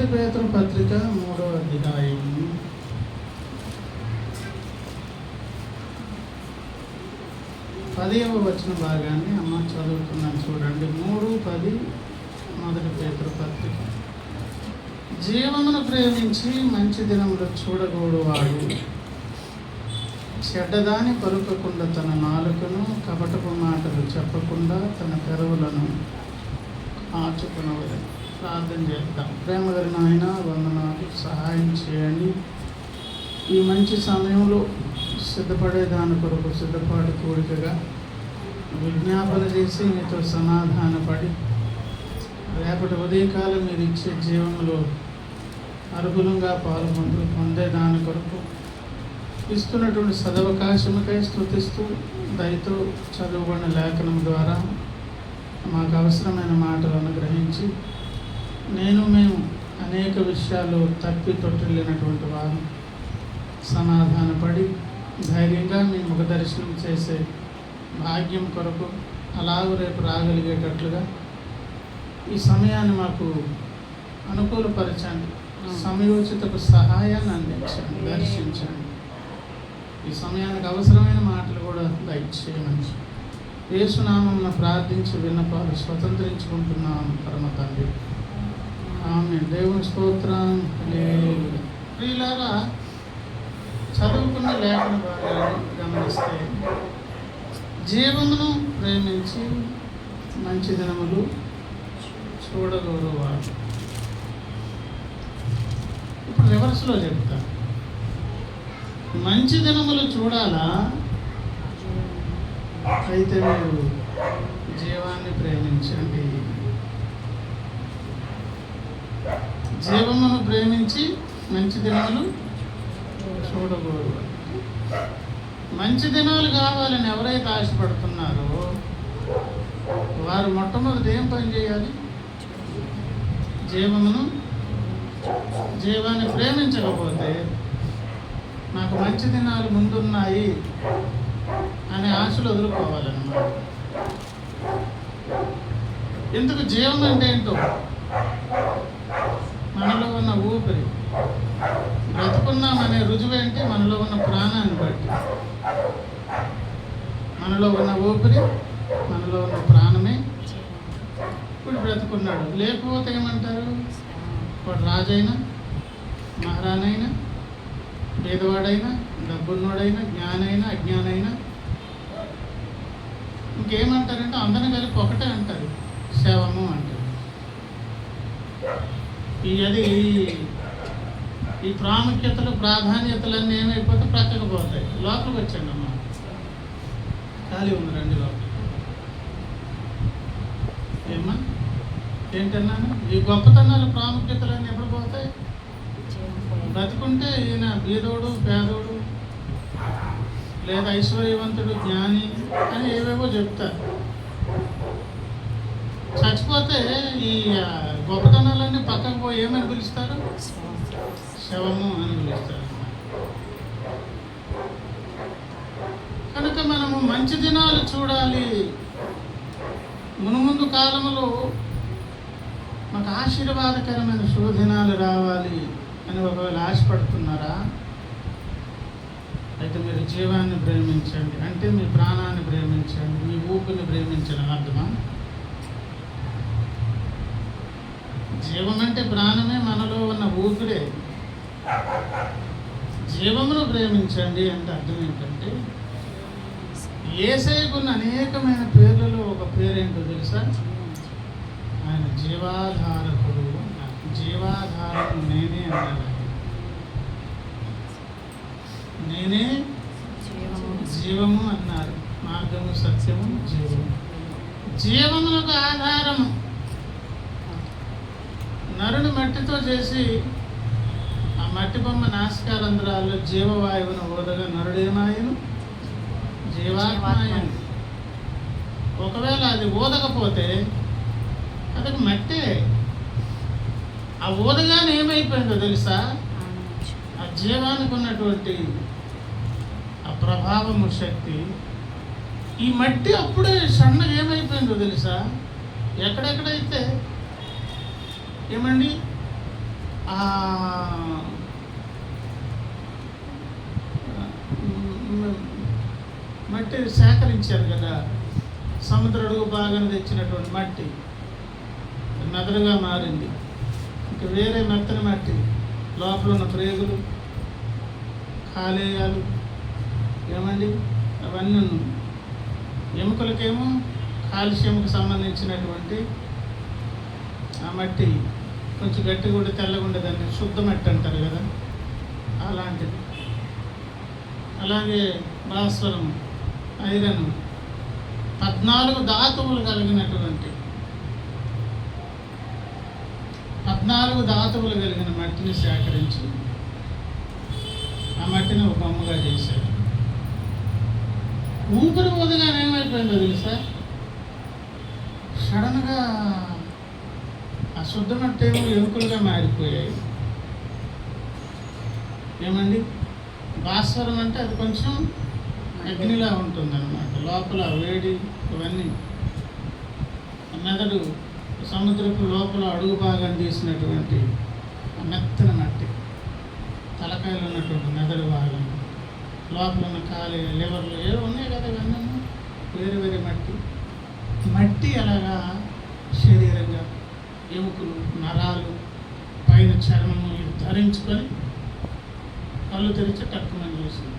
మొదటి పేతురు పత్రిక 3వ అధ్యాయం 10వ వచన భాగాన్ని అమ్మ చదువుతున్నాను చూడండి. 3:10 మొదటి పేతురు పత్రిక. జీవమును ప్రేమించి మంచి దినములు చూడగోడువాడు చెడ్డదాని పలుకకుండా తన నాలుకను కపటపు మాటలు చెప్పకుండా తన పెదవులను ఆచుకునవలెను. ప్రార్థన చేద్దాం. ప్రేమ కలిగిన ఆయన వందనాలు, సహాయం చేయండి. ఈ మంచి సమయంలో సిద్ధపడే దాని కొరకు సిద్ధపాటు కోరికగా విజ్ఞాపన చేసి మీతో సమాధానపడి రేపటి ఉదయకాలం మీరు ఇచ్చే జీవంలో అర్హులంగా పొందే దాని కొరకు ఇస్తున్నటువంటి సదవకాశముకై స్తుతిస్తూ దయతో చదువుకున్న లేఖనం ద్వారా మాకు అవసరమైన మాటలు అనుగ్రహించి మేము అనేక విషయాలు తప్పి తొట్టిల్లినటువంటి వారు సమాధానపడి ధైర్యంగా మీ ముఖ దర్శనం చేసే భాగ్యం కొరకు అలాగూ రేపు రాగలిగేటట్లుగా ఈ సమయాన్ని మాకు అనుకూలపరచండి. సమయోచితకు సహాయాన్ని అందించండి, దర్శించండి. ఈ సమయానికి అవసరమైన మాటలు కూడా దయచేయమని యేసునామమున ప్రార్థించి విన్నపాలు స్వతంత్రించుకుంటున్నాను పరమ తండ్రి. ఆమేన్. దేవుని స్తోత్రం. ప్రియులారా, చదువుకున్న లేఖన భాగాన్ని గమనిస్తే జీవమును ప్రేమించి మంచి దినములు చూడగోరువాడు. ఇప్పుడు రివర్స్లో చెప్తా. మంచి దినములు చూడాలా? అయితే మీరు జీవాన్ని ప్రేమించండి. జీవమును ప్రేమించి మంచి దినములు చూడకూడదు. మంచి దినాలు కావాలని ఎవరైతే ఆశపడుతున్నారో వారు మొట్టమొదటి ఏం పని చేయాలి? జీవాన్ని ప్రేమించకపోతే నాకు మంచి దినాలు ముందున్నాయి అనే ఆశలు వదులుకోవాలన్నమాట. ఎందుకు? జీవం అంటే ఏంటో మనలో ఉన్న ఊపిరి. బ్రతుకున్నామనే రుజువు ఏంటి? మనలో ఉన్న ప్రాణాన్ని బట్టి. మనలో ఉన్న ఊపిరి, మనలో ఉన్న ప్రాణమే ఇప్పుడు బ్రతుకున్నాడు. లేకపోతే ఏమంటారు? వాడు రాజైనా, మహారాణైనా, పేదవాడైనా, డబ్బున్నోడైనా, జ్ఞానైనా, అజ్ఞానైనా ఇంకేమంటారంటే అందరిని కలిపి ఒకటే అంటారు, శవము అంటారు. ఈ ప్రాముఖ్యతలు, ప్రాధాన్యతలన్నీ ఏమైపోతే ప్రక్కకు పోతాయి. లోపలికి వచ్చండి అమ్మ, ఖాళీ ఉంది, రండి లోపల. ఏమ్మా ఏంటన్నాను? ఈ గొప్పతనాలు, ప్రాముఖ్యతలన్నీ ఎప్పుడు పోతాయి? బ్రతుకుంటే ఈయన బీదోడు, పేదోడు, లేదా ఐశ్వర్యవంతుడు, జ్ఞాని అని ఏవేవో చెప్తారు. చచ్చిపోతే ఈ గొప్పతనాలన్నీ పక్కకు పోయి ఏమని పిలుస్తారు? శవము అని పిలుస్తారు. కనుక మనము మంచి దినాలు చూడాలి. మునుముందు కాలంలో మాకు ఆశీర్వాదకరమైన శుభదినాలు రావాలి అని ఒకవేళ ఆశపడుతున్నారా? అయితే మీరు జీవాన్ని ప్రేమించండి. అంటే మీ ప్రాణాన్ని ప్రేమించండి, మీ ఊపిరిని ప్రేమించడం అర్థమా? జీవం అంటే ప్రాణమే, మనలో ఉన్న ఊపిరే. జీవమును ప్రేమించండి అంటే అర్థం ఏంటంటే, యేసయ్యకున్న అనేకమైన పేర్లలో ఒక పేరేంటో తెలుసా? ఆయన జీవాధారకుడు. జీవాధారం నేనే అన్నాడు. నేనే జీవము అన్నారు. మార్గము, సత్యము, జీవము. జీవములకు ఆధారము. నరుని మట్టితో చేసి ఆ మట్టి బొమ్మ నాసికారంధ్రాల్లో జీవవాయువును ఊదగా నరుడేమాయను? జీవాత్మాయను. ఒకవేళ అది ఊదకపోతే అది మట్టే. ఆ ఊదగానే ఏమైపోయిందో తెలుసా? ఆ జీవానికి ఉన్నటువంటి ఆ ప్రభావము, శక్తి, ఈ మట్టి అప్పుడే సన్నగా ఏమైపోయిందో తెలుసా? ఎక్కడెక్కడైతే ఏమండి ఆ మట్టి సేకరించారు కదా, సముద్ర అడుగు భాగాన్ని తెచ్చినటువంటి మట్టి నదులుగా మారింది. ఇంకా వేరే మెత్తని మట్టి, లోపల ఉన్న ప్రేగులు, కాలేయాలు, ఏమండి అవన్నీ ఎముకలకేమో కాల్షియంకి సంబంధించినటువంటి ఆ మట్టి కొంచెం గట్టిగా ఉండి తెల్లగా ఉండేదాన్ని శుద్ధ మట్టి అంటారు కదా, అలాంటిది. అలాగే భాస్వరం, ఐరన్, 14 ధాతువులు కలిగినటువంటి 14 ధాతువులు కలిగిన మట్టిని సేకరించి ఆ మట్టిని ఒక బొమ్మగా చేశారు. ఊపిరి ఊదగానే ఏమైపోయిందో తెలుసా, సడన్గా ఆ శుద్ధ మట్టి ఏమో ఎముకలుగా మారిపోయాయి. ఏమండి, భాస్వరం అంటే అది కొంచెం అగ్నిలా ఉంటుంది అన్నమాట, లోపల వేడి ఇవన్నీ. మెదడు, సముద్రపు లోపల అడుగు భాగాన్ని తీసినటువంటి మెత్తని మట్టి, తలకాయలు ఉన్నటువంటి మెదడు భాగం, లోపల ఉన్న కాలి, లివర్లు ఏవో ఉన్నాయి కదా, ఇవన్నీ వేరే వేరే మట్టి అలాగా శరీరంగా ఎముకలు, నరాలు, పైన చర్మము ఇవి ధరించుకొని కళ్ళు తెరిచి టక్కుమని చూసింది.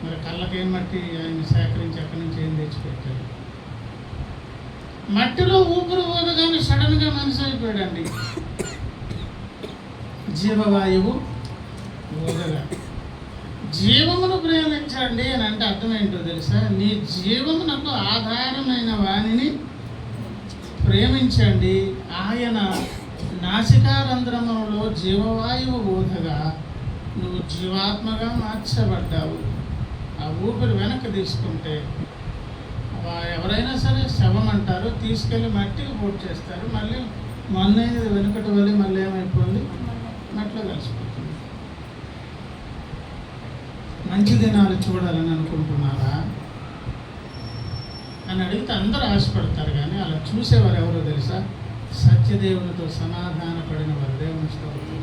మరి కళ్ళకేం మట్టి ఆయన సేకరించి అక్కడి నుంచి ఏం తెచ్చిపెట్టారు. మట్టిలో ఊపిరి ఊదగానే సడన్గా మనిషి అయిపోయాడండి. జీవవాయువు ఊదగా జీవమును ప్రేమించండి అని అంటే అర్థం ఏంటో తెలుసా, నీ జీవమునకు ఆధారమైన వాణిని ప్రేమించండి. ఆయన నాసికారంధ్రములో జీవవాయువు ఊదగా నువ్వు జీవాత్మగా మార్చబడ్డావు. ఆ ఊపిరి వెనక్కి తీసుకుంటే ఎవరైనా సరే శవం అంటారు, తీసుకెళ్ళి మట్టికి పోటు చేస్తారు, మళ్ళీ మొన్నైనది వెనుకటి వెళ్ళి మళ్ళీ ఏమైపోయింది, మట్లో కలిసిపోతుంది. మంచి దినాలు చూడాలని అనుకుంటున్నారా అని అడిగితే అందరూ ఆశపడతారు, కానీ అలా చూసేవారు ఎవరో తెలుసా, సత్యదేవునితో సమాధాన పడిన వారు. దేవుని స్తోత్రం.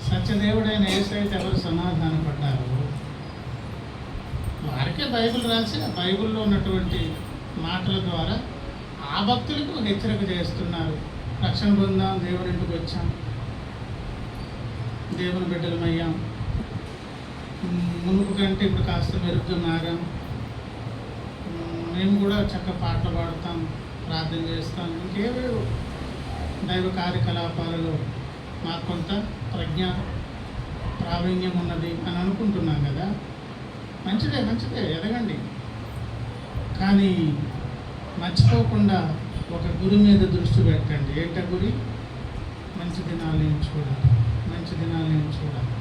సత్యదేవుడైన యేసయ్యతో ఎవరు సమాధాన పడ్డారు, వారికే బైబిల్ రాసి ఆ బైబిల్లో ఉన్నటువంటి మాటల ద్వారా ఆ భక్తులకు హెచ్చరిక చేస్తున్నారు. రక్షణ పొందాం, దేవుని ఇంటికి వచ్చాం, దేవుని బిడ్డలమయ్యాం, మునుపు కంటే ఇప్పుడు కాస్త మెరుగ్గా మారాం, మేము కూడా చక్కగా పాటలు పాడుతాం, ప్రార్థన చేస్తాం, ఇంకేవేవో దైవ కార్యకలాపాలలో మాకు కొంత ప్రావీణ్యం ఉన్నది అని అనుకుంటున్నాం కదా. మంచిదే ఎదగండి, కానీ మర్చిపోకుండా ఒక గురి మీద దృష్టి పెట్టండి. ఏంట గురి? మంచి దినాలు నేను చూడాలి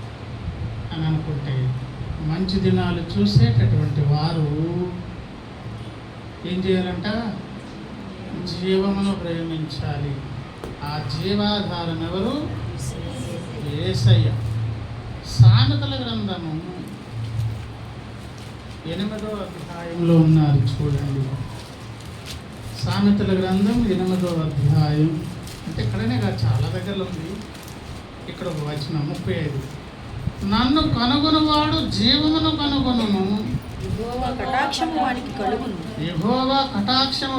అని అనుకుంటే మంచి దినాలు చూసేటటువంటి వారు ఏం చేయాలంట, జీవమును ప్రేమించాలి. ఆ జీవాధారం ఎవరు? యేసయ్య. సామెతల గ్రంథము 8వ అధ్యాయంలో ఉన్నారు, చూడండి. సామెతల గ్రంథం 8వ అధ్యాయం అంటే ఇక్కడనే కాదు, చాలా దగ్గరలో ఉంది. ఇక్కడ ఒక వచనం 35, నన్ను కనుగొనువాడు జీవమును కనుగొనును, యెహోవా కటాక్షము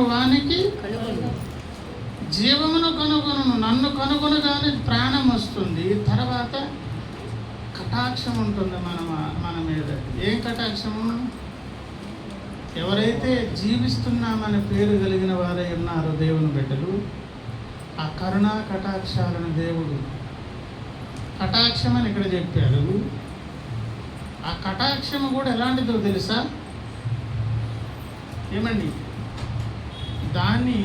వానికి కలుగును, జీవమును కనుగొనును. నన్ను కనుగొనగానే ప్రాణం వస్తుంది, తర్వాత కటాక్షం ఉంటుంది మన మీద. ఏం కటాక్షము? ఎవరైతే జీవిస్తున్నామనే పేరు కలిగిన వారై ఉన్నారో దేవుని బిడ్డలు, ఆ కరుణా కటాక్షాలను దేవుడు కటాక్షం అని ఇక్కడ చెప్పారు. ఆ కటాక్షము కూడా ఎలాంటిదో తెలుసా? ఏమండి, దాన్ని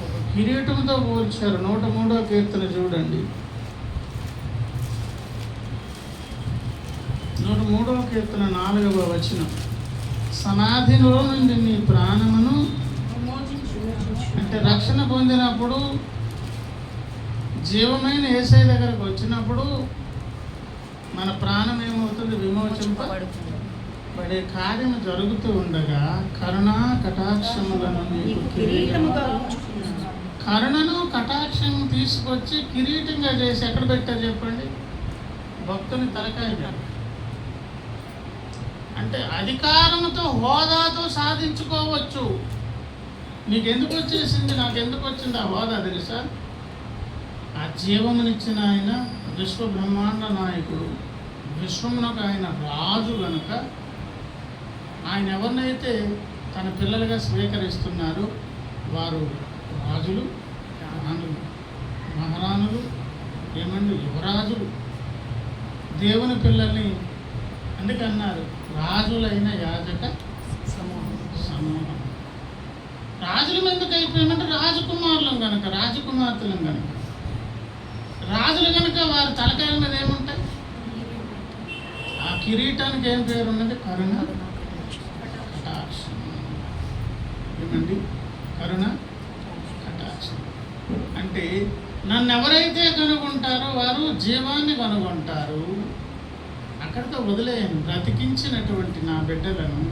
ఒక కిరీటంతో పోల్చారు. 103వ కీర్తన చూడండి, 103వ కీర్తన 4వ వచనం, సమాధిలో నుండి నీ ప్రాణమును అంటే రక్షణ పొందినప్పుడు, జీవమైన యేసయ్య దగ్గరకు వచ్చినప్పుడు మన ప్రాణం ఏమవుతుంది? విమోచింపబడే కార్యం జరుగుతూ ఉండగా కరుణా కటాక్షములను నీకు కరుణను కటాక్షం తీసుకొచ్చి కిరీటంగా చేసి ఎక్కడ పెట్టారు చెప్పండి? భక్తుని తలకాయ మీద. అంటే అధికారంతో హోదాతో సాధించుకోవచ్చు. నీకు ఎందుకు వచ్చేసింది, నాకు ఎందుకు వచ్చింది ఆ హోదా తెలుసా? ఆ జీవమునిచ్చిన ఆయన విశ్వ బ్రహ్మాండ నాయకుడు, విశ్వమునకు ఆయన రాజు గనుక ఆయన ఎవరినైతే తన పిల్లలుగా స్వీకరిస్తున్నారో వారు రాజులు, రాణులు, మహారాణులు, ఏమండి యువరాజులు, దేవుని పిల్లల్ని అందుకన్నారు రాజులైన యాజక సమూహం. రాజుల ఎందుకు అయిపోయిందంటే రాజకుమారులం కనుక, రాజకుమార్తెలం కనుక. రాజులు కనుక వారి తలకాయల మీద ఏముంటాయి? ఆ కిరీటానికి ఏం పేరు ఉన్నది? కరుణ కటాక్షం. ఏమండి కరుణ కటాక్షం అంటే నన్ను ఎవరైతే కనుగొంటారో వారు జీవాన్ని కనుగొంటారు. అక్కడితో వదిలేయను. బ్రతికించినటువంటి నా బిడ్డలను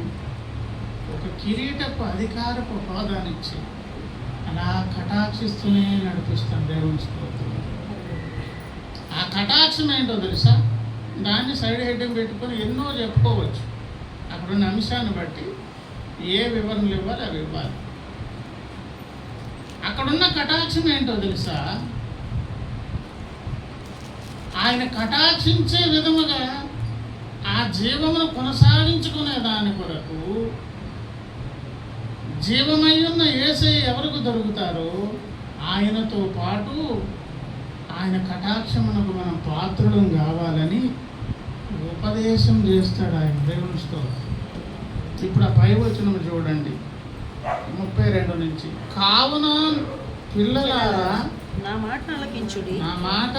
ఒక కిరీటపు అధికారపు హోదానిచ్చి అలా కటాక్షిస్తూనే నడిపిస్తాను. దేవుని స్తోత్రం. ఆ కటాక్షం ఏంటో తెలుసా? దాన్ని సైడ్ హెడ్డింగ్ పెట్టుకొని ఎన్నో చెప్పుకోవచ్చు. అక్కడున్న అంశాన్ని బట్టి ఏ వివరణలు ఇవ్వాలి అవి ఇవ్వాలి. అక్కడున్న కటాక్షం ఏంటో తెలుసా? ఆయన కటాక్షించే విధముగా ఆ జీవమును కొనసాగించుకునే దాని కొరకు జీవమయ్యున్న యేసయ్య ఎవరికి దొరుకుతారో ఆయనతో పాటు ఆయన కటాక్షమునకు మనం పాత్రులం కావాలని ఉపదేశం చేస్తాడు ఆయన. దేవుని స్తోత్రం. ఇప్పుడు ఆ పై వచనం చూడండి 32 నుంచి. కావున పిల్లలారా నా మాట ఆలకించుడి, నా మాట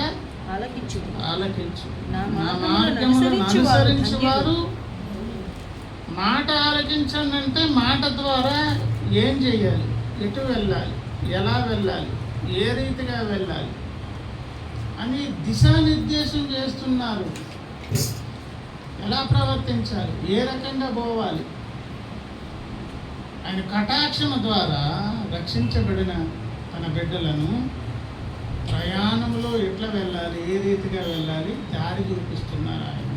ఆలకించుడి, ఆలకించు, నా నా మార్గములను అనుసరించువారు. మాట ఆలకించండి అంటే మాట ద్వారా ఏం చేయాలి, ఎటు వెళ్ళాలి, ఎలా వెళ్ళాలి, ఏ రీతిగా వెళ్ళాలి అని దిశానిర్దేశం చేస్తున్నారు. ఎలా ప్రవర్తించాలి, ఏ రకంగా పోవాలి. ఆయన కటాక్షము ద్వారా రక్షించబడిన తన బిడ్డలను ప్రయాణంలో ఎట్లా వెళ్ళాలి, ఏ రీతిగా వెళ్ళాలి దారి చూపిస్తున్నారు ఆయన.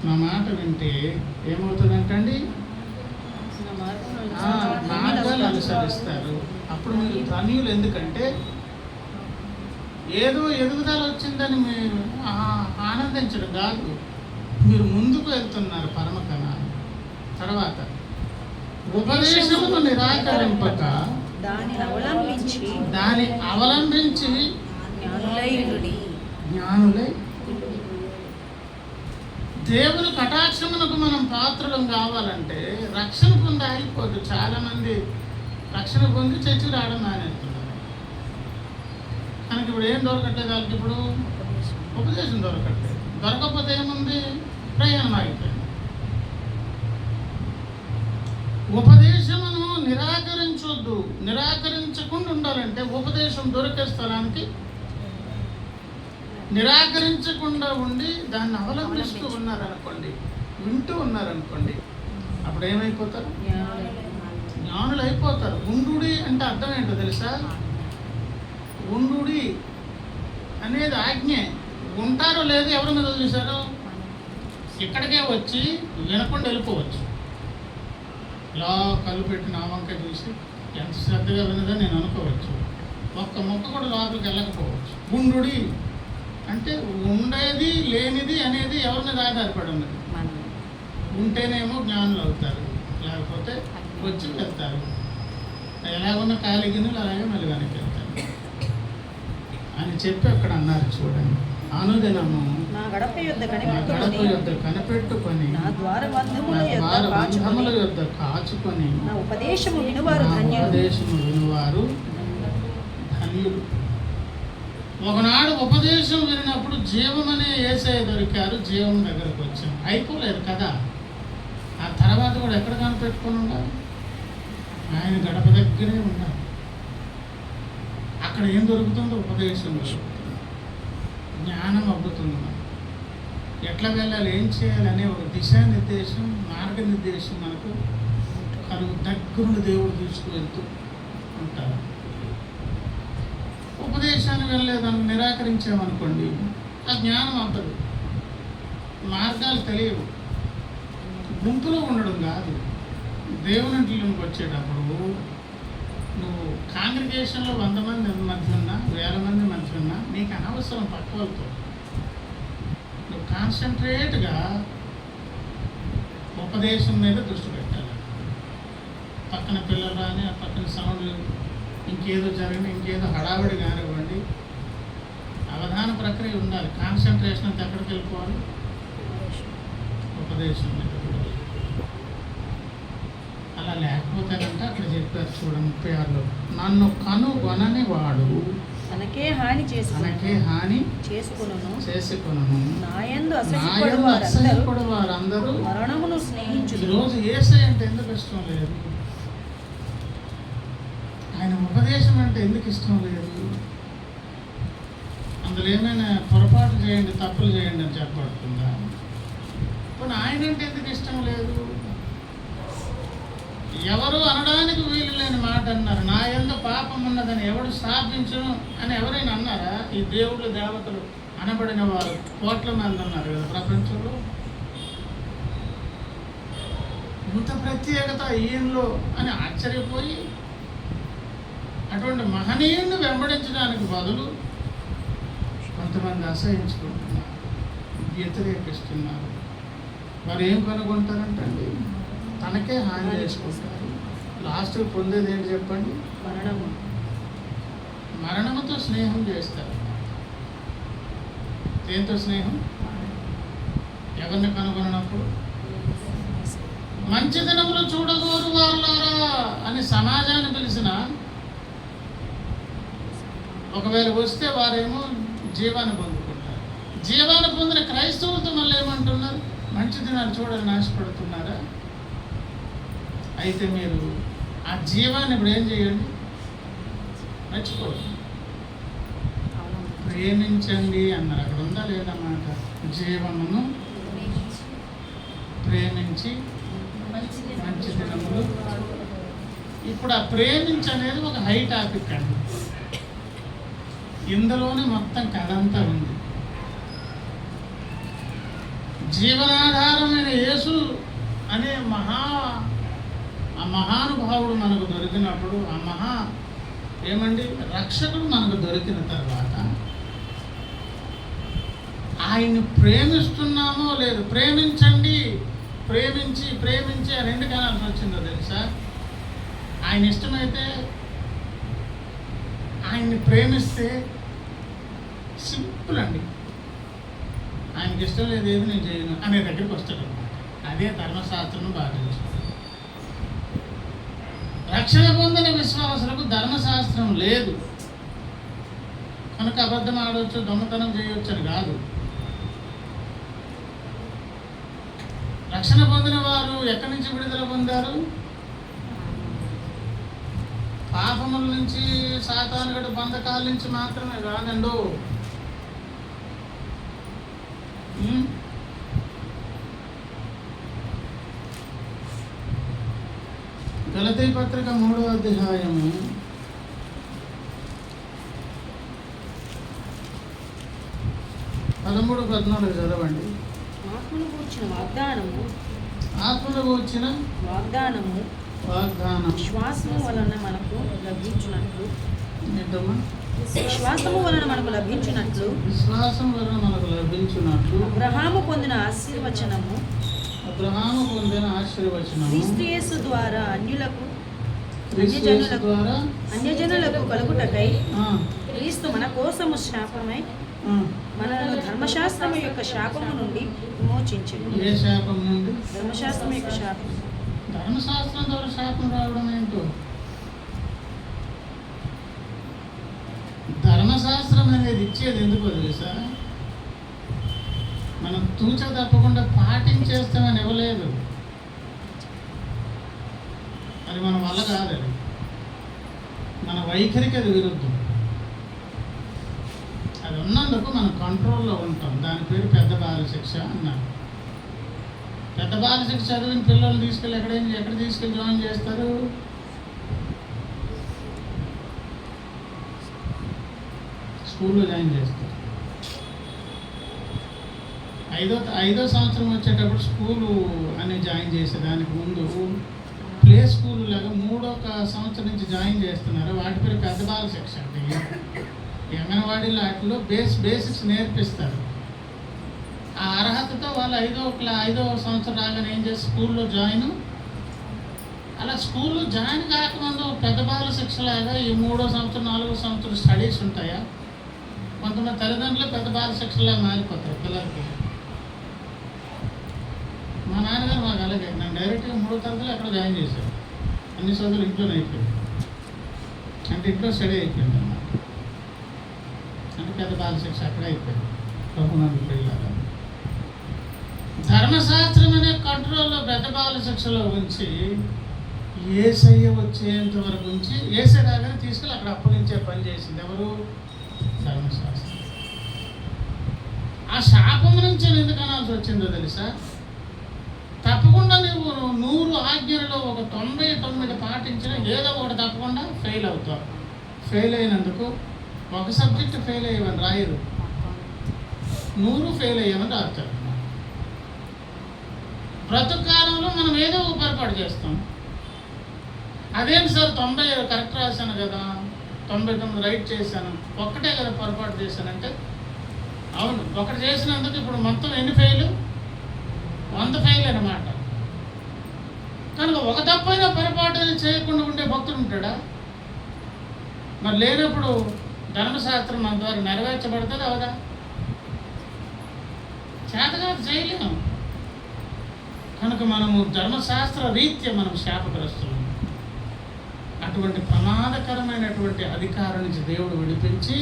నా మాట వింటే ఏమవుతుందంటండి? మార్గాలు అనుసరిస్తారు. అప్పుడు మీరు ధన్యులు. ఎందుకంటే ఏదో ఎదుగుదల వచ్చిందని మీరు ఆనందించడం కాదు, మీరు ముందుకు వెళ్తున్నారు పరమకణాలు. తర్వాత ఉపదేశమును నిరాకరింపక దాని అవలంబించి జ్ఞానులై. దేవుని కటాక్షమునకు మనం పాత్రలం కావాలంటే రక్షణ పొంది ఆగిపోదు. చాలామంది రక్షణ పొంది చర్చికి రావడం మానేస్తున్నారు. మనకి ఇప్పుడు ఏం దొరకట్లేదు వాళ్ళకి? ఇప్పుడు ఉపదేశం దొరకట్లేదు. దొరకకపోతే ఏముంది? ప్రయాణం ఆగిపోయింది. ఉపదేశమును నిరాకరించొద్దు. నిరాకరించకుండా ఉండాలంటే ఉపదేశం దొరికే స్థలానికి నిరాకరించకుండా ఉండి దాన్ని అవలంబిస్తూ ఉన్నారనుకోండి, వింటూ ఉన్నారనుకోండి, అప్పుడు ఏమైపోతారు? జ్ఞానులు అయిపోతారు. ఉండుడి అంటే అర్థం ఏంటో తెలుసా? ఉండుడి అనేది ఆజ్ఞే. ఉంటారో లేదో ఎవరి మీద చూశారు? ఇక్కడికే వచ్చి వినకుండా వెళ్ళిపోవచ్చు. ఇలా కళ్ళు పెట్టి నా వంక చూసి ఎంత శ్రద్ధగా వినదో నేను అనుకోవచ్చు. ఒక్క మొక్క కూడా లోపలికి వెళ్ళకపోవచ్చు. ఉండుడి అంటే ఉండేది లేనిది అనేది ఎవరి మీద ఆధారపడి ఉన్నది. ఉంటేనేమో జ్ఞానులు అవుతారు, లేకపోతే వచ్చి వెళ్తారు. ఎలాగున్న ఖాళీ గిన్నెలు అలాగే మళ్ళీ వెనక్కి వెళ్తారు అని చెప్పి అక్కడ అన్నారు. చూడండి, అనుదినము నా గడప యొద్ద కనిపెట్టుకొని నా ద్వారబంధముల యొద్ద కాచుకొని నా ఉపదేశము వినువారు ధన్యులు. ఒకనాడు ఉపదేశం వినినప్పుడు జీవం అనే యేసయ్య దొరికారు. జీవం దగ్గరకు వచ్చాం. అయిపోలేదు కదా. ఆ తర్వాత కూడా ఎక్కడ కనిపెట్టుకొని ఉండాలి? ఆయన గడప దగ్గరే ఉండాలి. అక్కడ ఏం దొరుకుతుందో? ఉపదేశం దొరుకుతుంది, జ్ఞానం అబ్బుతుంది. ఎట్లా వెళ్ళాలి, ఏం చేయాలి అనే ఒక దిశానిర్దేశం, మార్గనిర్దేశం మనకు కరువు దగ్గరుండి దేవుడు తీసుకువెళ్తూ ఉంటారు. ఉపదేశాన్ని వినలేదని నిరాకరించామనుకోండి, ఆ జ్ఞానం అంతదు, మార్గాలు తెలియవు. గుంపులో ఉండడం కాదు, దేవునింటిలోకి వచ్చేటప్పుడు నువ్వు కాంగ్రిగేషన్లో 100 మంది మధ్య ఉన్నా, 1000 మంది మధ్య ఉన్నా నీకు అనవసరం పక్క వాళ్ళతో. నువ్వు కాన్సన్ట్రేట్గా ఉపదేశం మీద దృష్టి పెట్టాలి. పక్కన పిల్లలు రాని, ఆ పక్కన సౌండ్లు, ఇంకేదో జరిగిన, ఇంకేదో హడావిడి కానివ్వండి, అవధాన ప్రక్రియ ఉండాలి. కాన్సన్ట్రేషన్ అంతా ఎక్కడికి వెళ్ళిపోవాలి? ఉపదేశం మీద. అలా లేకపోతేనంటే అక్కడ చెప్పారు చూడండి 36లో, నన్ను కనుగొనని వాడు తనకే హాని చేసుకొనును. నాయందు అసహ్యపడు వారందరూ మరణమును స్నేహించుదురు. ఈరోజు యేసయ్య అంటే ఎందుకు ఇష్టం లేదు? ఆయన ఉపదేశం అంటే ఎందుకు ఇష్టం లేదు? అందులో ఏమైనా పొరపాటు చేయండి, తప్పులు చేయండి అని చెప్పబడుతుందా? ఇప్పుడు ఆయన అంటే ఎందుకు ఇష్టం లేదు? ఎవరు అనడానికి వీలు లేని మాట అన్నారు. నా యందు పాపం ఉన్నదని ఎవడు స్థాపించును అని ఎవరైనా అన్నారా? ఈ దేవుళ్ళు దేవతలు అనబడిన వారు కోట్ల మంది ఉన్నారు కదా ప్రపంచంలో. ఇంత ప్రత్యేకత ఈయనలో అని ఆశ్చర్యపోయి అటువంటి మహనీయుడిని వెంబడించడానికి బదులు కొంతమంది అసహించుకుంటున్నారు, వ్యతిరేకిస్తున్నారు. వారు ఏం కనుగొంటారంటండి? తనకే హాని చేసుకుంటారు. లాస్ట్కి పొందేది ఏంటి చెప్పండి? మరణముతో స్నేహం చేస్తారు. దేంతో స్నేహం? ఎవరిని కనుగొన్నప్పుడు? మంచి దినములు చూడగోరు వారులారా అని సమాజాన్ని పిలిచిన, ఒకవేళ వస్తే వారేమో జీవాన్ని పొందుకుంటారు. జీవాన్ని పొందిన క్రైస్తవులతో మళ్ళీ ఏమంటున్నారు? మంచి దినాలు చూడాలని ఆశపడుతున్నారా? అయితే మీరు ఆ జీవాన్ని ఇప్పుడు ఏం చేయండి? మర్చిపోండి. ప్రేమించండి అన్నారు. అక్కడ ఉందా లేదన్నమాట? జీవమును ప్రేమించి మంచి దినములు. ఇప్పుడు ఆ ప్రేమించి అనేది ఒక హై టాపిక్ అండి. ఇందులోనే మొత్తం కథ అంతా ఉంది. జీవనాధారమైన యేసు అనే మహానుభావుడు మనకు దొరికినప్పుడు, ఏమండి రక్షకుడు మనకు దొరికిన తర్వాత ఆయన్ని ప్రేమిస్తున్నామో లేదు? ప్రేమించండి, ప్రేమించి ఆ 2 కాలాల్సి వచ్చిందో తెలుసా? ఆయన ఇష్టమైతే ఆయన్ని ప్రేమిస్తే సింపుల్ అండి. ఆయనకి ఇష్టం లేదు, ఏది నేను చేయను అనే దగ్గరికి వస్తాడు. అదే ధర్మశాస్త్రం బాగా చూస్తాడు. రక్షణ పొందిన విశ్వాసులకు ధర్మశాస్త్రం లేదు కనుక అబద్ధం ఆడవచ్చు, దొంగతనం చేయవచ్చు అని కాదు. రక్షణ పొందిన వారు ఎక్కడి నుంచి విడుదల పొందారు? పాపముల నుంచి, సాతానుగడి బంధకాల నుంచి మాత్రమే కాదండు. గలతీ పత్రిక 3వ అధ్యాయము 13-14 చదవండి. ఆత్మను గూర్చిన వాగ్దానము విశ్వాసము వలన మనకు లభించినట్లు అబ్రహాము పొందిన ఆశీర్వచనము క్రీస్తు యేసు ద్వారా అన్యజనులకు కలుగుటకై క్రీస్తు మన కోసము శాపమై మనలను ధర్మశాస్త్రం యొక్క శాపము నుండి విమోచించింది. ఏ శాపం నుండి? ధర్మశాస్త్రం యొక్క శాపం. ధర్మశాస్త్రం ద్వారా శాపం రావడం ఏంటో? ధర్మశాస్త్రం అనేది ఇచ్చేది ఎందుకో తెలుసా? మనం తూచ తప్పకుండా పాటించేస్తామని ఇవ్వలేదు. అది మన వల్ల కాదు. అది మన వైఖరికి అది విరుద్ధం. అది ఉన్నందుకు మనం కంట్రోల్లో ఉంటాం. దాని పేరు పెద్ద బాల శిక్ష అన్నారు. పెద్ద బాల శిక్ష చదివిన పిల్లల్ని తీసుకెళ్ళి ఎక్కడ తీసుకెళ్ళి జాయిన్ చేస్తారు? స్కూల్లో జాయిన్ చేస్తారు. ఐదో సంవత్సరం వచ్చేటప్పుడు స్కూలు అని జాయిన్ చేసేదానికి ముందు ప్లే స్కూల్ లాగా 3వ సంవత్సరం నుంచి జాయిన్ చేస్తున్నారు. వాటి పేరు పెద్ద బాల శిక్ష అంటే. అంగన్వాడీలో వాటిలో బేసిక్స్ నేర్పిస్తారు. ఆ అర్హతతో వాళ్ళు 5వ సంవత్సరం రాగానే ఏం చేసి స్కూల్లో జాయిన్. అలా స్కూల్లో జాయిన్ కాకముందు పెద్ద బాల శిక్షలాగా ఈ 3వ సంవత్సరం 4వ సంవత్సరం స్టడీస్ ఉంటాయా? కొంతమంది తల్లిదండ్రులు పెద్ద బాల శిక్షలాగా మారిపోతారు పిల్లలకి. మా నాన్నగారు మాకు అలాగే నన్ను డైరెక్ట్గా 3వ తరగతిలో ఎక్కడ జాయిన్ చేశారు. అన్ని చదువులు ఇంట్లోనే అయిపోయింది. అంటే ఇంట్లో స్టడీ అయిపోయింది అన్నమాట. అంటే పెద్ద బాల శిక్ష అక్కడే అయిపోయింది. ప్రభునందు పిల్లలు ధర్మశాస్త్రం అనే కంట్రోల్లో పెద్ద బాల శిక్షలో ఉంచి యేసయ్య వచ్చేంత వరకు ఉంచి యేసయ్య రాగానే తీసుకెళ్ళి అక్కడ అప్పగించే పని చేసింది ఎవరు? ధర్మశాస్త్రం. ఆ శాపం నుంచి ఎందుకు అనాల్సి వచ్చిందో తెలుసా? తప్పకుండా నువ్వు 100 ఆజ్ఞలలో ఒక 99 పాటించిన ఏదో ఒకటి తప్పకుండా ఫెయిల్ అవుతావు. ఫెయిల్ అయినందుకు ఒక సబ్జెక్ట్ ఫెయిల్ అయ్యేవని రాయరు, 100 ఫెయిల్ అయ్యామని రాస్తారు. బ్రతుకు కాలంలో మనం ఏదో ఒక పొరపాటు చేస్తాం. అదేంటి సార్ 90 కరెక్ట్ రాశాను కదా, 99 రైట్ చేశాను, ఒక్కటే కదా పొరపాటు చేశానంటే అవును, ఒకటి చేసినందుకు ఇప్పుడు మొత్తం ఎన్ని ఫెయిల్? 100 ఫెయిల్ అన్నమాట. కనుక ఒక తప్పైనా పొరపాటు చేయకుండా ఉండే భక్తుడు ఉంటాడా? మరి లేనప్పుడు ధర్మశాస్త్రం మన ద్వారా నెరవేర్చబడుతుంది అవదా? చేతగా చేయలేము. కనుక మనము ధర్మశాస్త్ర రీత్యా మనం శాపగ్రస్తులు. అటువంటి ప్రమాదకరమైనటువంటి అధికారం నుంచి దేవుడు విడిపించి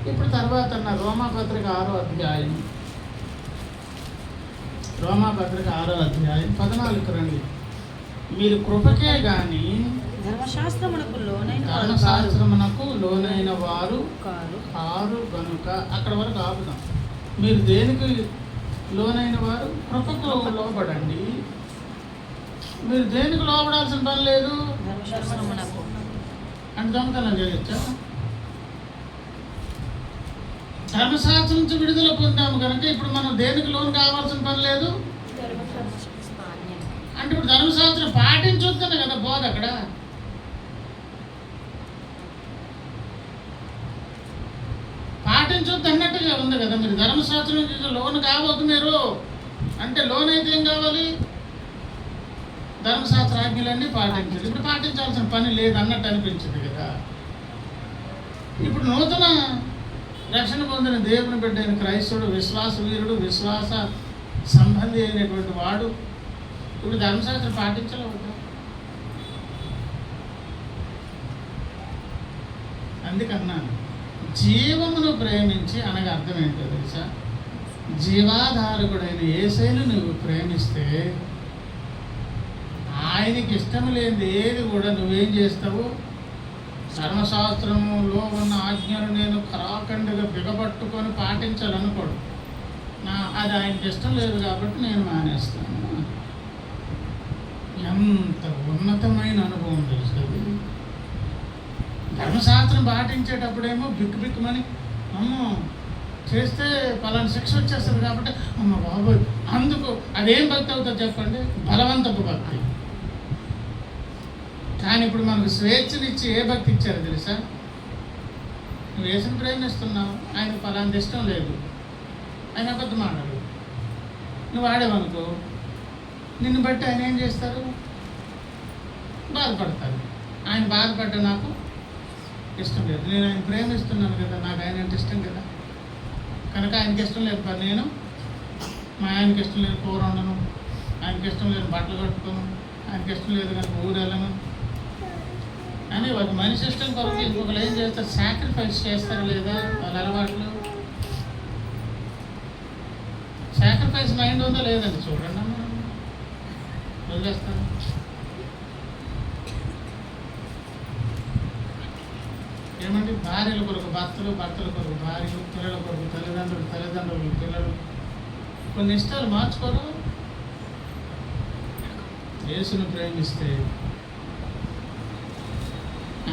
ఇప్పుడు తర్వాత రోమాపత్రిక 6వ అధ్యాయం 14 రండి. మీరు కృపకే గాని ధర్మశాస్త్రమునకు లోనైన వారు కారు గనుక. అక్కడ వరకు ఆపుదాం. మీరు దేనికి లోనైన వారు? కృపకు లోబడండి. మీరు దేనికి లోబడాల్సిన పని లేదు. అంటే దొంగతనం చేయొచ్చా? ధర్మశాస్త్రం నుంచి విడుదల పొందాము కనుక ఇప్పుడు మనం దేనికి లోన్ కావాల్సిన పని లేదు. అంటే ఇప్పుడు ధర్మశాస్త్రం పాటించొద్దనే కదా బోధ అక్కడ. పాటించొద్దు అన్నట్టుగా ఉంది కదా. మీరు ధర్మశాస్త్రం నుంచి లోన్ కావద్దు మీరు అంటే లోన్ అయితే ఏం కావాలి? ధర్మశాస్త్ర ఆజ్ఞలన్నీ పాటించాలి. ఇప్పుడు పాటించాల్సిన పని లేదు అన్నట్టు అనిపించింది కదా. ఇప్పుడు నూతన రక్షణ పొందిన దేవుని బిడ్డ అయిన క్రైస్తవుడు, విశ్వాస వీరుడు, విశ్వాస సంబంధి అయినటువంటి వాడు ఇప్పుడు ధర్మశాస్త్రం పాటించలేవద్దా? అందుకన్నాను జీవమును ప్రేమించి అనగా అర్థం ఏంటో తెలుసా? జీవాధారకుడైన యేసయ్యను నువ్వు ప్రేమిస్తే ఆయనకి ఇష్టం లేనిది ఏది కూడా నువ్వేం చేస్తావు? ధర్మశాస్త్రములో ఉన్న ఆజ్ఞలు నేను కరాఖండిగా బిగబట్టుకొని పాటించాలనుకోడు. అది ఆయనకి ఇష్టం లేదు కాబట్టి నేను మానేస్తాను. ఎంత ఉన్నతమైన అనుభవం తెలుస్తుంది. ధర్మశాస్త్రం పాటించేటప్పుడేమో బిక్కుమని అమ్మో చేస్తే పలానా శిక్ష వచ్చేస్తుంది కాబట్టి అమ్మ బాబోయ్, అందుకు అదేం భక్తి అవుతుంది చెప్పండి? బలవంతపు భక్తి. కానీ ఇప్పుడు మనకు స్వేచ్ఛనిచ్చి ఏ భక్తి ఇచ్చారు తెలుసా? నువ్వు యేసుని ప్రేమిస్తున్నావు, ఆయనకు పలాంటి ఇష్టం లేదు, ఆయన అబద్ధం ఆడాడు, నువ్వు ఆడేవనుకో నిన్ను బట్టి ఆయన ఏం చేస్తారు? బాధపడతారు. ఆయన బాధపడ్డా నాకు ఇష్టం లేదు, నేను ఆయన ప్రేమిస్తున్నాను కదా, నాకు ఆయన అంటే ఇష్టం కదా, కనుక ఆయనకి ఇష్టం లేదు పని నేను మా ఆయనకి ఇష్టం లేదు కూర ఉండను, ఆయనకి ఇష్టం లేదు బట్టలు కట్టుకోను, ఆయనకి ఇష్టం లేదు కనుక ఊరెళ్ళను అని ఒక మనిషి ఇష్టం కొరకు ఇంకొకరు ఏం చేస్తారు? సాక్రిఫైస్ చేస్తారు లేదా? వాళ్ళ అలవాట్లు సాక్రిఫైస్ మైండ్ ఉందో లేదండి చూడండి అమ్మ, వదిలేస్తాను. ఏమంటే భార్యల కొరకు భర్తలు, భర్తల కొరకు భార్యలు, పిల్లల కొరకు తల్లిదండ్రులు, తల్లిదండ్రులు పిల్లలు కొన్ని ఇష్టాలు మార్చుకోరు. యేసును ప్రేమిస్తే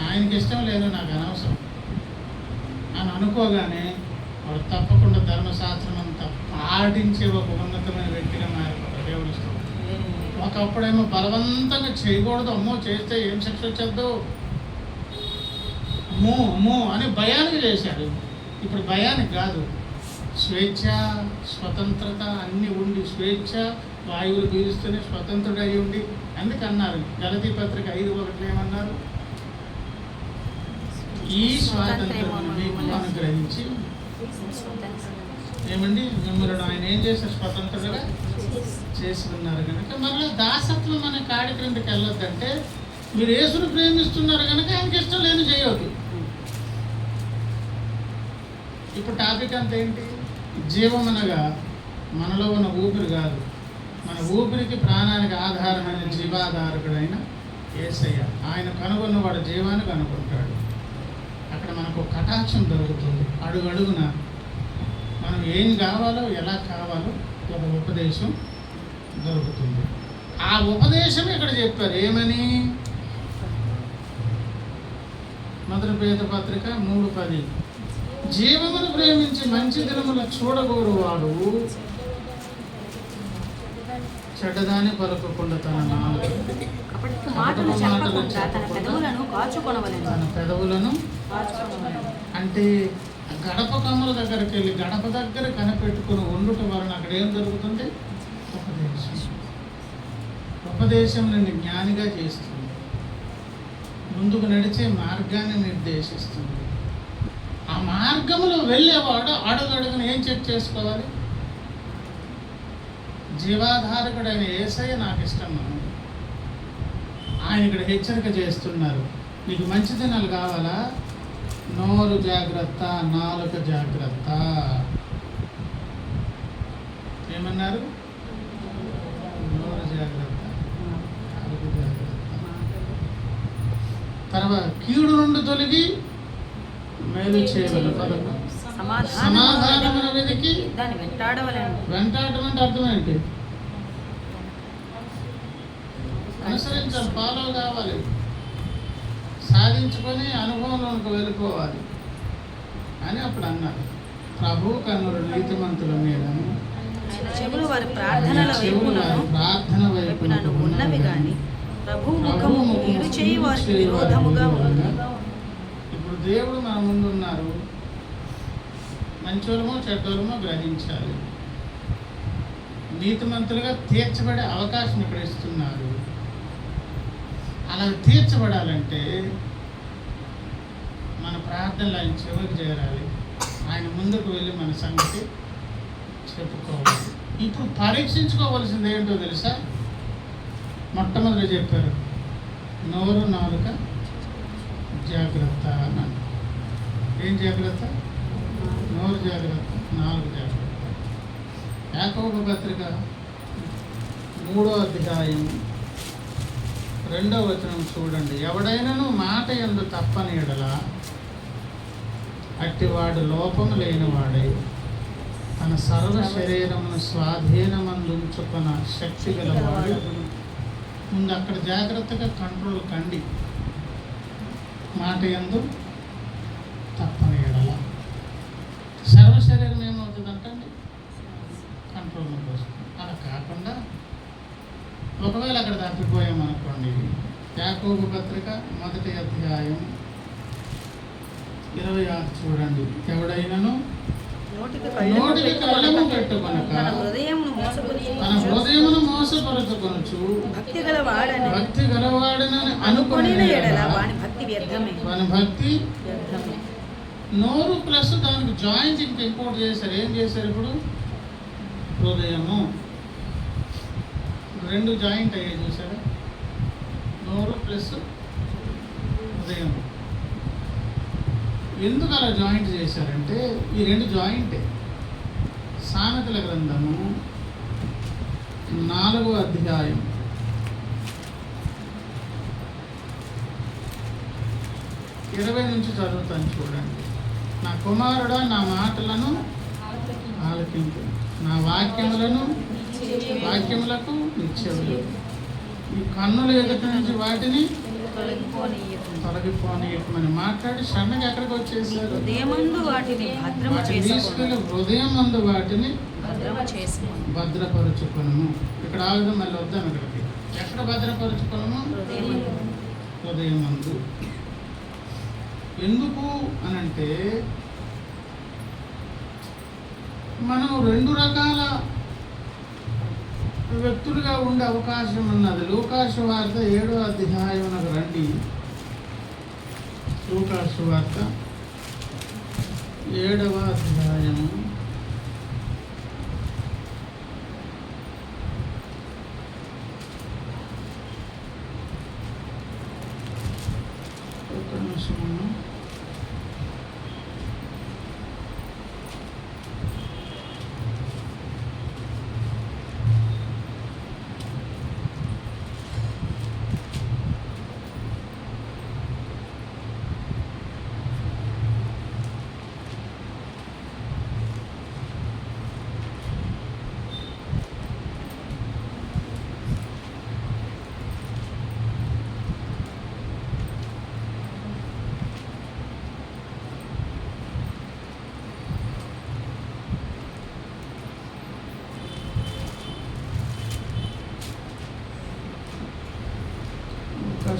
ఆయనకి ఇష్టం లేదు నాకు అనవసరం, అని అనుకోగానే వాడు తప్పకుండా ధర్మశాస్త్రం అంతా పాటించే ఒక ఉన్నతమైన వ్యక్తిగా మారిపోతాడు. దేవుడు స్తోత్రం. ఒకప్పుడేమో బలవంతంగా చేయకూడదు, అమ్మో చేస్తే ఏం శిక్ష వచ్చేద్దు, అమ్మో అమ్మో అని భయానికి చేశాడు. ఇప్పుడు భయానికి కాదు, స్వేచ్ఛ స్వతంత్రత అన్నీ ఉండి, స్వేచ్ఛ వాయువులు పీలుస్తూనే స్వతంత్రుడు అయి ఉండి, అందుకన్నారు గలతీ పత్రిక 5:1 ఏమన్నారు, ఈ స్వాతంత్రం మీకు అనుగ్రహించి ఏమండి మిమ్మల్ని ఆయన ఏం చేశారు, స్వతంత్రులుగా చేసి ఉన్నారు కనుక మరలా దాసత్వం అనే కాడి క్రిందకి వెళ్ళొద్దంటే మీరు యేసును ప్రేమిస్తున్నారు కనుక ఆయనకి ఇష్టం లేని చేయొద్దు. ఇప్పుడు టాపిక్ అంతా ఏంటి, జీవం అనగా మనలో ఉన్న ఊపిరి కాదు, మన ఊపిరికి ప్రాణానికి ఆధారమైన జీవాధారకుడైన యేసయ్య. ఆయన కనుగొన్నవాడు జీవాన్ని కనుగొంటాడు. అక్కడ మనకు కటాక్షం దొరుకుతుంది. అడుగడుగున మనం ఏం కావాలో ఎలా కావాలో ఒక ఉపదేశం దొరుకుతుంది. ఆ ఉపదేశం ఇక్కడ చెప్పారు ఏమని, మొదటి పేద పత్రిక 3:10 జీవమును ప్రేమించి మంచి దినములు చూడగోరువాడు చెడ్డదాన్ని పలుకకుండా తన నాలుగు తన పెదవులను అంటే గడప కమ్మల దగ్గరికి వెళ్ళి గడప దగ్గర కనిపెట్టుకుని వండుట వలన అక్కడ ఏం జరుగుతుంది, ఉపదేశం. ఉపదేశం నిన్ను జ్ఞానిగా చేస్తుంది, ముందుకు నడిచే మార్గాన్ని నిర్దేశిస్తుంది. ఆ మార్గంలో వెళ్ళేవాడు అడుగడుగున ఏం చెక్ చేసుకోవాలి, జీవాధారకుడైన యేసయ్య నాకు ఇష్టం. ఆయన ఇక్కడ హెచ్చరిక చేస్తున్నారు, నీకు మంచి దినాలు కావాలా, నోరు జాగ్రత్త, నాలుక జాగ్రత్త. ఏమన్నారు, నోరు జాగ్రత్త, నాలుక జాగ్రత్త. తర్వాత కీడు నుండి తొలగి మేలు చేయవలెను, సమాధానమును వెతికి వెంటాడడం అంటే అర్థం ఏంటి, అనుసరించాలి, ఫాలో కావాలి, సాధించుకొని అనుభవంలోకి వెళ్ళిపోవాలి అని అప్పుడు అన్నారు. ప్రభు కన్నులు నీతిమంతుల మీద ప్రార్థన వైపు ఉన్నవి కానీ ఇప్పుడు దేవుడు మన ముందు ఉన్నారు, మంచోళమో చెడ్డోళమో గ్రహించాలి. నీతిమంతులుగా తీర్చబడే అవకాశం ఇక్కడ ఇస్తున్నారు. అలా తీర్చబడాలంటే మన ప్రార్థనలు ఆయన చివరికి చేరాలి, ఆయన ముందుకు వెళ్ళి మన సంగతి చెప్పుకోవాలి. ఇప్పుడు పరీక్షించుకోవాల్సింది ఏంటో తెలుసా, మొట్టమొదటి చెప్పారు నోరు నాలుక జాగ్రత్త అన్నాను. ఏం జాగ్రత్త, నోరు జాగ్రత్త, నాలుగు జాగ్రత్త. యాకోబు పత్రిక 3:2 చూడండి, ఎవడైనాను మాట యందు తప్పని ఎడల అట్టివాడు లోపము లేనివాడై తన సర్వ శరీరమును స్వాధీనమందుంచుకున్న శక్తి గలవాడు. ముందు అక్కడ జాగ్రత్తగా కంట్రోల్ కండి, మాట యందు తప్పని ఎడల సర్వ శరీరం ఏమవుతుందంటండి, కంట్రోల్లోకి వస్తుంది. అలా కాకుండా ఒకవేళ అక్కడ తప్పిపోయామనుకోండి, యాకోబు పత్రిక 1:26 చూడండి, ఎవడైనాను నోటికి కళ్ళము పెట్టుకొనక తన హృదయమును మోసపరుచుకొనుచు భక్తి గలవాడనని అనుకుని వాని భక్తి నోరు ప్లస్ దానికి జాయింట్ ఇంకా ఇంపోర్ట్ చేశారు. ఏం చేశారు ఇప్పుడు, హృదయము, రెండు జాయింట్ అయ్యాయి చూసారా, నోరు ప్లస్ హృదయం. ఎందుకు అలా జాయింట్ చేశారంటే ఈ రెండు జాయింటే. సామెతల గ్రంథము 4వ అధ్యాయం 20 నుంచి చదువుతాను చూడండి. నా కుమారుడా నా మాటలను ఆలకించు, నా వాక్యములకు నీ చెవులు, ఈ కన్నుల ఎదుట నుంచి వాటిని తొలగిపోనీయకమని మాట్లాడి సన్నగా ఎక్కడికి వచ్చేసారు? హృదయమందు వాటిని భద్రము వాటిని తీసుకెళ్ళి హృదయం మందు వాటిని భద్రపరుచుకొనుము. ఇక్కడ ఆగుదాం, మళ్ళీ వద్దాం ఇక్కడికి. ఎక్కడ భద్రపరుచుకొనుము? హృదయం మందు. ఎందుకు అనంటే మనం రెండు రకాల వ్యక్తులుగా ఉండే అవకాశం ఉన్నది. లూకాసు వార్త 7వ అధ్యాయమునకు రండి. లూకాసు వార్త 7వ అధ్యాయము ఒక నిమిషము.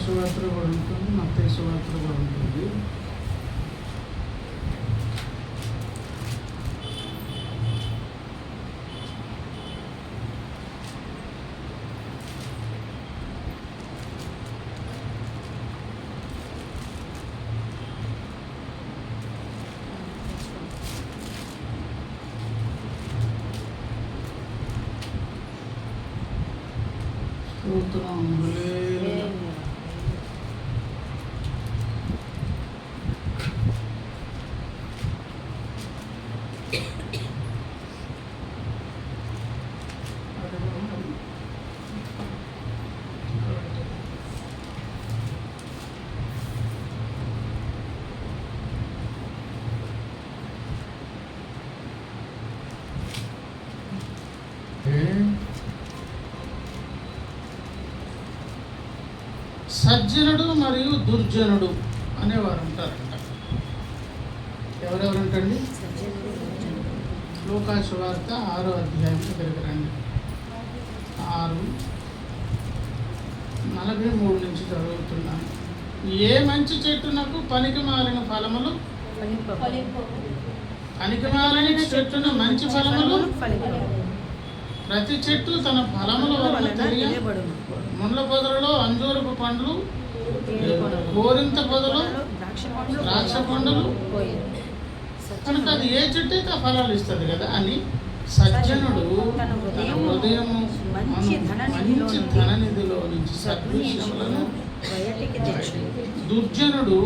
సువార్తలు కూడా ఉంటుంది, మత్తయి సువార్తలు కూడా ఉంటుంది. స్తోత్రం. హల్లెలూయా. సజ్జనుడు మరియు దుర్జనుడు అనేవారు ఉంటారంట. ఎవరెవరంటండి? లూకాసు వార్త 6వ అధ్యాయం దగ్గరికి రండి. 6:43 నుంచి చదువుతున్నాను. ఏ మంచి చెట్టునకు పనికి మాలిన ఫలములు, పనికి మాలిన చెట్టున మంచి ఫలములు, ప్రతి చెట్టు తన ఫలముల వలన తెలియబడును. ముళ్ళ పొదలలో అంజూరపు పండ్లు, కోరింత పొదలు ద్రాక్ష పండ్లు. కనుక అది ఏ చెట్టు అయితే ఫలాలు ఇస్తుంది కదా అని సజ్జనుడు తన హృదయము మంచి ధననిధిలో నుంచి సద్విషయములను, దుర్జనుడు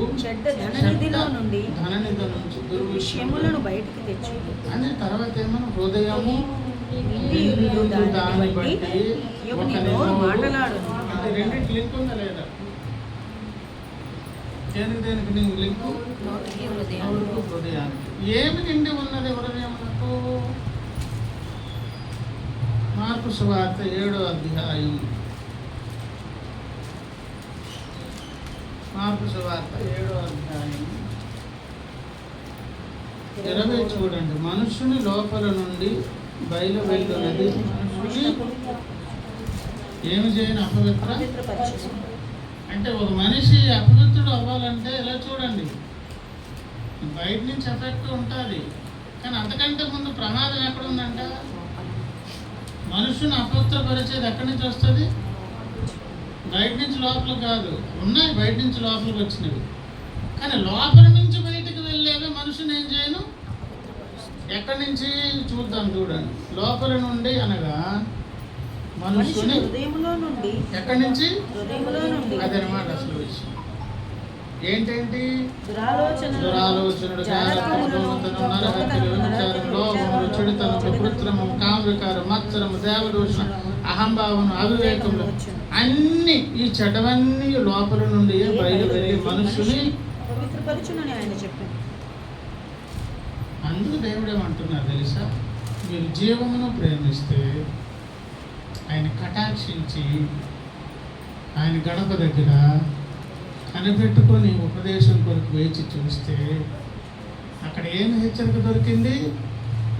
ధననిధిలో నుంచి దుర్విషయములను బయటికి తెచ్చు అని. తర్వాత ఏమన్నా హృదయము దాన్ని బట్టి మాట్లాడు. అంటే రెండింటి లింక్ ఉందా లేదా? దేనికి నీకు లింకు? హృదయానికి. ఏమి నిండి ఉన్నది హృదయమునకు? మార్కు సువార్త 7వ అధ్యాయం. మార్కు సువార్త 7వ అధ్యాయం 20 చూడండి. మనుషుని లోపల నుండి బయలు వెళ్తున్నది. మనుషుని ఏమి చేయని అపవిత్ర. అంటే ఒక మనిషి అపవిత్రుడు అవ్వాలంటే ఇలా చూడండి, బయట నుంచి ఎఫెక్ట్ ఉంటుంది, కానీ అంతకంటే ముందు ప్రమాదం ఎక్కడ ఉందంట? మనుషుని అపవిత్రపరిచేది ఎక్కడి నుంచి వస్తుంది? బయట నుంచి లోపల కాదు. ఉన్నాయి బయట నుంచి లోపలికి వచ్చినవి, కానీ లోపల నుంచి బయటకు వెళ్ళేవి మనుషుని ఏం చేయను. ఎక్కడి నుంచి చూద్దాం చూడండి. లోపల నుండి అనగా మనుషుని ఎక్కడి నుంచి? అదనమాట అసలు విషయం. ఏంటేంటి? దురాలోచనలు, లోభములు, చెడుతనము, కృత్రిమము, కామవికారం, మత్సరము, దేవదూషణ, అహంభావము, అవివేకములు అన్ని ఈ చెడ్డవన్నీ లోపల నుండి బయలు వెళ్ళి మనుషుని పవిత్రపరచునని ఆయన చెప్పారు. అందుకు దేవుడు ఏమంటున్నారు తెలుసా? మీరు జీవమును ప్రేమిస్తే ఆయన కటాక్షించి ఆయన గడప దగ్గర కనిపెట్టుకొని ఉపదేశం కొరకు వేచి చూస్తే అక్కడ ఏమి హెచ్చరిక దొరికింది?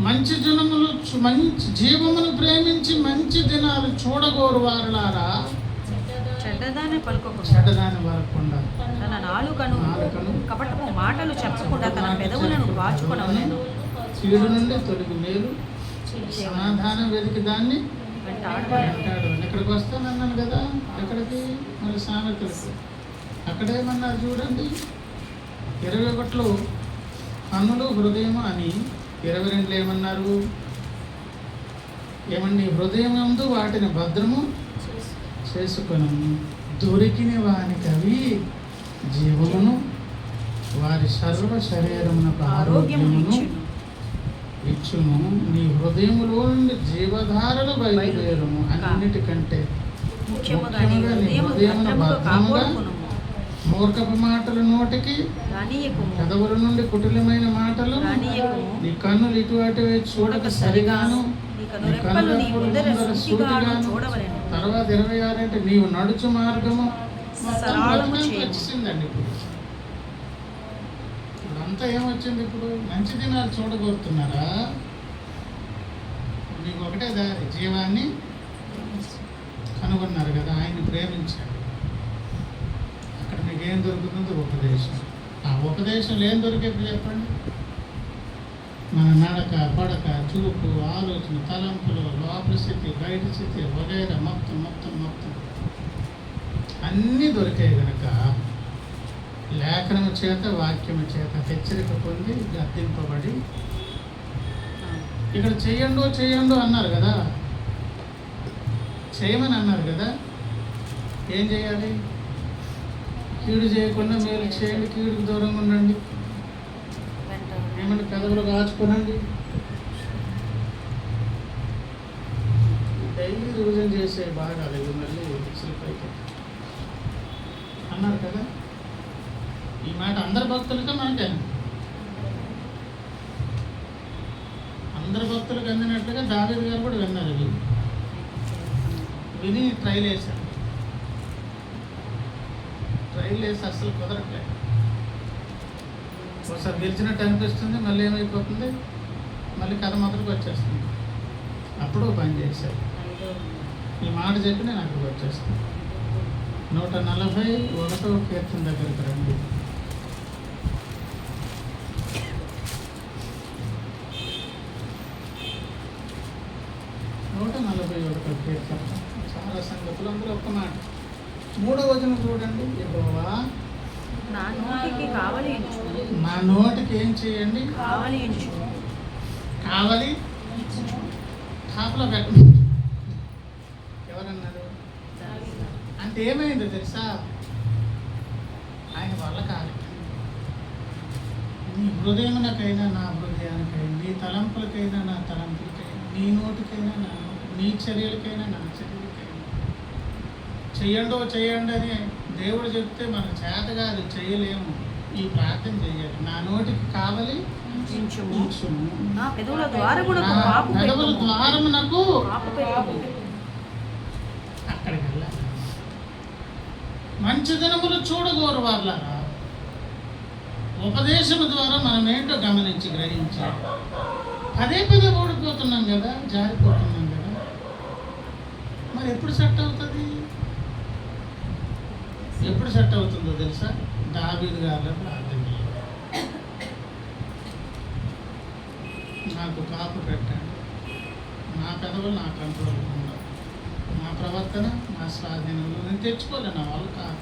మంచి జనములు మంచి జీవమును ప్రేమించి మంచి దినాలు చూడగోరు వారులారా చెడ్డదాన్ని పలుకోకుండా చెడ్డదాన్ని వరకుండా తన నాలుకను కపటపు మాటలు చెప్పకుండా తన పెదవులను వాచుకొనవలెను. కీడు నుండి తొలగి మేలు సమాధానం వెతికి దాన్ని వెంటాడు. ఎక్కడికి వస్తానన్నాను కదా, ఎక్కడికి? మరి సామెతలకు. అక్కడేమన్నారు చూడండి, 21లో కన్నులు హృదయము అని, 22లో ఏమన్నారు? ఏమన్నా హృదయం యందు వాటిని భద్రము చేసుకొని దొరికిన వానికి అవి జీవమును వారి సర్వ శరీరమునకు ఆరోగ్యమును ఇచ్చును. నీ హృదయములో నుండి జీవధారలు బయలుదేరుము. అన్నిటికంటే ముఖ్యముగా నీ హృదయమును భద్రముగా మూర్ఖపు మాటలు నోటికి పెదవుల నుండి కుటిలమైన మాటలు నీ కన్నులు ఇటు అటు చూడక సరిగాను నీ కన్నుల సూటిగాను. తర్వాత 26 అంటే నీవు నడుచు మార్గము వచ్చిందండి. ఇప్పుడు అంతా ఏమొచ్చింది? ఇప్పుడు మంచి దినాలు చూడగోరుతున్నారా? మీకు ఒకటే దారి, జీవాన్ని కనుగొన్నారు కదా, ఆయన్ని ప్రేమించారు. అక్కడ మీకు ఏం దొరుకుతుందో ఉపదేశం. ఆ ఉపదేశంలో ఏం దొరికేది చెప్పండి? మన నడక, పడక, చూపు, ఆలోచన, తలంపులు, లోపల స్థితి, బయట స్థితి వగైరా మొత్తం మొత్తం మొత్తం అన్నీ దొరికాయి కనుక లేఖనము చేత వాక్యము చేత హెచ్చరిక పొంది గద్దింపబడి, ఇక్కడ చెయ్యండు అన్నారు కదా, చేయమని అన్నారు కదా, ఏం చేయాలి? కీడు చేయకుండా మేలు చేయండి, కీడుకు దూరంగా ఉండండి. ఏమంటే పెదవులు కాచుకోనండి. డైలీ రివిజన్ చేసే భాగాలు ఇవి మళ్ళీ పైకి అన్నారు కదా. ఈ మాట అందరి భక్తులతో మనకే, అందరి భక్తులకు అందినట్లుగా దావీదు గారు కూడా విన్నారు. ఇవి విని ట్రైల్ వేశారు. ట్రైల్ వేసి అస్సలు కుదరట్లేదు. ఒకసారి గెలిచినట్టు అనిపిస్తుంది, మళ్ళీ ఏమైపోతుంది, మళ్ళీ కథ మొదటికి వచ్చేస్తుంది. అప్పుడు పని చేశారు. ఈ మాట చెప్పి నేను అక్కడికి వచ్చేస్తాను. 141వ కీర్తన దగ్గరికి రండి. 141వ కీర్తన. చాలా సంగతులు అందులో ఒక్క మాట. 3వ వచనం చూడండి. యెహోవా నా నోటికి కావలి ఎంచుము. నా నోటికి ఏం చేయండి? కావలి ఎంచుము. కావలి కాపలా పెట్టండి. ఎవరన్నారు? అంటే ఏమైందో తెలుసా? ఆయన వల్ల కాదు. నీ హృదయమునకైనా నా హృదయానికైనా, నీ తలంపులకైనా నా తలంపులకైనా, నీ నోటికైనా నా నోటి, నీ చర్యలకైనా నా చర్యలకైనా చెయ్యండి అని దేవుడు చెప్తే మనకు చేత కాదు, చేయలేము. ఈ ప్రార్థన చెయ్యాలి. నా నోటికి కావలి నా పెదవుల ద్వారమునకు అక్కడికి వెళ్ళాలి. మంచి దినములు చూడగోరు వాళ్ళారా. ఉపదేశము ద్వారా మనం ఏంటో గమనించి గ్రహించాలి. పదే ఓడిపోతున్నాం కదా, జారిపోతున్నాం కదా. మరి ఎప్పుడు సెట్ అవుతుంది? ఎప్పుడు సెట్ అవుతుందో తెలుసా? దావీదు గారిలో ప్రార్థన చేయాలి. నాకు కాపు పెట్టండి, నా పెదవులు నా కంట్రోల్ ఉండాలి, నా ప్రవర్తన నా స్వాధీనంలో నేను తెచ్చుకోలే, నా వాళ్ళు కాదు.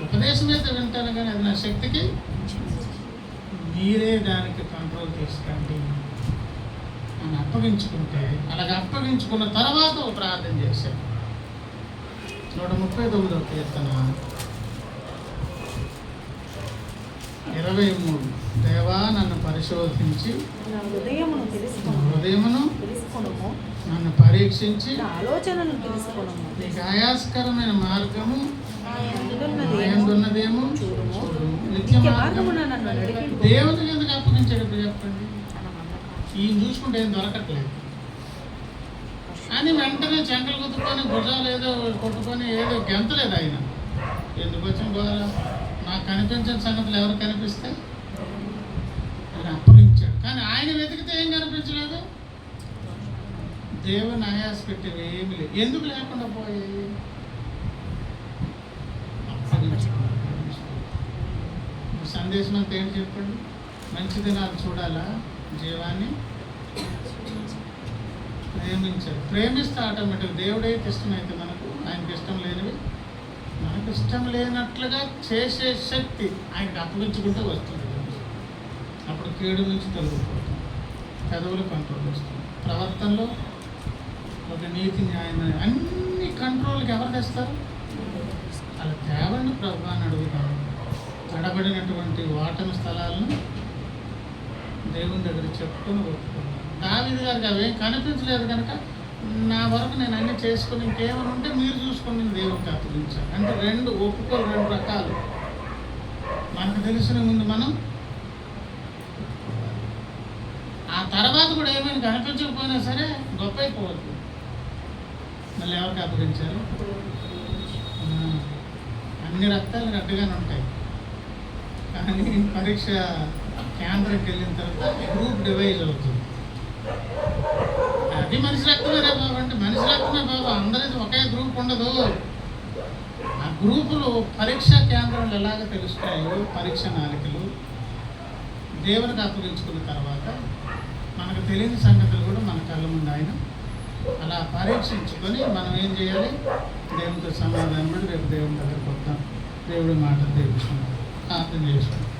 ఉపదేశం అయితే వింటాను కానీ అది నా శక్తికి, మీరే దానికి కంట్రోల్ తీసుకోండి అని అప్పగించుకుంటే, అలాగ అప్పగించుకున్న తర్వాత ఒక ప్రార్థన చేశాను. 139వ కీర్తన 23. దేవా నన్ను పరిశోధించి హృదయమును నన్ను పరీక్షించి ఆలోచనను తెలుసుకును. నీకు ఆయాస్కరమైన మార్గము ఉన్నదేమో చూడు. నిత్య మార్గము దేవుడికి ఎందుకు అప్పగించాడు చెప్పండి? ఈయన చూసుకుంటే ఏం దొరకట్లేదు అని వెంటనే చెంకలు కుట్టుకొని భుజాలు ఏదో కొట్టుకొని ఏదో గెంతలేదు ఆయన. ఎందుకు వచ్చిన గోర? నాకు కనిపించిన సంగతులు ఎవరు కనిపిస్తే ఆయన అప్పగించాడు. కానీ ఆయన వెతికితే ఏం కనిపించలేదు. దేవుని ఆయాస పెట్టేవి ఏమి లేదు. ఎందుకు లేకుండా పోయాయి? అప్పగించుకున్నాడు. సందేశం అంతా ఏంటి చెప్పండి? మంచిది నాకు చూడాలా, జీవాన్ని ప్రేమించాడు. ప్రేమిస్తే ఆటోమేటిక్ దేవుడైతే ఇష్టమైతే మనకు, ఆయనకి ఇష్టం లేనివి మనకు ఇష్టం లేనట్లుగా చేసే శక్తి ఆయనకు అప్పగించుకుంటూ వస్తుంది. అప్పుడు కీడు నుంచి తొలగిపోతుంది, పెదవులు కంట్రోల్ వస్తుంది, ప్రవర్తనలో ఒక నీతి న్యాయం అన్ని కంట్రోల్కి ఎవరు తెస్తారు? అలా తేవండి ప్రభు అని అడుగుతారు. తడబడినటువంటి వాటమి స్థలాలను దేవుని దగ్గర చెప్పుకొని ఒప్పుకున్నాను. దావీదు గారికి అవేం కనిపించలేదు కనుక నా వరకు నేను అన్నీ చేసుకుని ఇంకేమైనా ఉంటే మీరు చూసుకుని దేవునికి అప్పగించాను. అంటే రెండు ఒప్పుకోలు, రెండు రకాలు. మనకు తెలిసిన ముందు మనం, ఆ తర్వాత కూడా ఏమైనా కనిపించకపోయినా సరే గొప్ప అయిపోవద్దు. మళ్ళీ ఎవరికి అప్పగించారు? అన్ని రక్తాలు గట్టిగానే ఉంటాయి, కానీ పరీక్ష కేంద్రంకి వెళ్ళిన తర్వాత గ్రూప్ డివైజ్ అవుతుంది. అది మనిషి రక్తమే బాబు అంటే మనిషి రక్తమే బాబు, అందరిది ఒకే గ్రూప్ ఉండదు. ఆ గ్రూపులు పరీక్షా కేంద్రాలు ఎలాగ తెలుస్తాయో, పరీక్ష నాలికలు దేవునికి అప్పగించుకున్న తర్వాత మనకు తెలియని సంగతులు కూడా మన కళ్ళ ముందు ఆయన అలా పరీక్షించుకొని మనం ఏం చేయాలి? దేవునితో సమాధానం పడి రేపు దేవుని దగ్గరికి వద్దాం. దేవుడి మాట తెలుసుకుంటాం, ప్రార్థన చేసుకుంటాం.